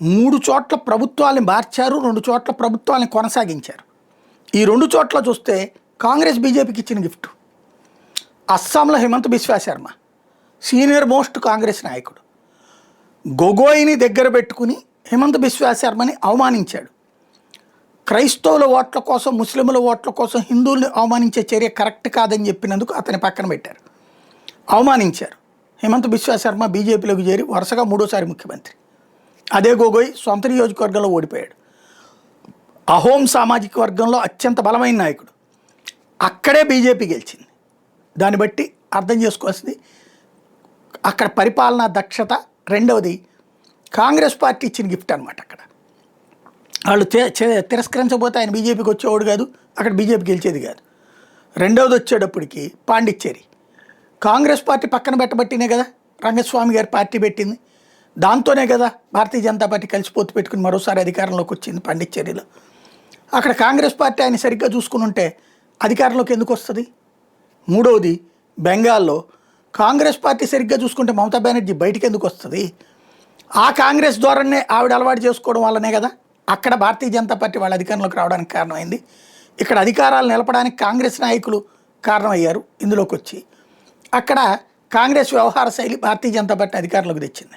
3 చోట్ల ప్రభుత్వాల్ని మార్చారు, 2 చోట్ల ప్రభుత్వాల్ని కొనసాగించారు. ఈ 2 చోట్ల చూస్తే కాంగ్రెస్ బీజేపీకి ఇచ్చిన గిఫ్ట్. అస్సాంలో హిమంత్ బిశ్వా శర్మ సీనియర్ మోస్ట్ కాంగ్రెస్ నాయకుడు గొగోయిని దగ్గర పెట్టుకుని హిమంత్ బిశ్వా శర్మని అవమానించాడు. క్రైస్తవుల ఓట్ల కోసం, ముస్లింల ఓట్ల కోసం హిందువుల్ని అవమానించే చర్య కరెక్ట్ కాదని చెప్పినందుకు అతని పక్కన పెట్టారు, అవమానించారు. హిమంత్ బిశ్వా శర్మ బీజేపీలోకి చేరి వరుసగా 3వ ముఖ్యమంత్రి. అదే గొగోయ్ సొంత నియోజకవర్గంలో ఓడిపోయాడు. అహోం సామాజిక వర్గంలో అత్యంత బలమైన నాయకుడు, అక్కడే బీజేపీ గెలిచింది. దాన్ని బట్టి అర్థం చేసుకోవాల్సింది అక్కడ పరిపాలనా దక్షత. రెండవది కాంగ్రెస్ పార్టీ ఇచ్చిన గిఫ్ట్ అనమాట. అక్కడ వాళ్ళు తిరస్కరించకపోతే ఆయన బీజేపీకి వచ్చేవాడు కాదు, అక్కడ బీజేపీ గెలిచేది కాదు. రెండవది వచ్చేటప్పటికి పాండిచ్చేరి కాంగ్రెస్ పార్టీ పక్కన పెట్టబట్టినే కదా రంగస్వామి గారి పార్టీ పెట్టింది. దాంతోనే కదా భారతీయ జనతా పార్టీ కలిసి పొత్తు పెట్టుకుని మరోసారి అధికారంలోకి వచ్చింది పాండిచ్చేరిలో. అక్కడ కాంగ్రెస్ పార్టీ ఆయన సరిగ్గా చూసుకుని ఉంటే అధికారంలోకి ఎందుకు వస్తుంది? మూడవది బెంగాల్లో కాంగ్రెస్ పార్టీ సరిగ్గా చూసుకుంటే మమతా బెనర్జీ బయటికి ఎందుకు వస్తుంది? ఆ కాంగ్రెస్ ద్వారానే ఆవిడ అలవాటు చేసుకోవడం వల్లనే కదా అక్కడ భారతీయ జనతా పార్టీ వాళ్ళ అధికారంలోకి రావడానికి కారణమైంది. ఇక్కడ అధికారాలు నిలపడానికి కాంగ్రెస్ నాయకులు కారణమయ్యారు ఇందులోకి వచ్చి. అక్కడ కాంగ్రెస్ వ్యవహార శైలి భారతీయ జనతా పార్టీ అధికారంలోకి తెచ్చింది.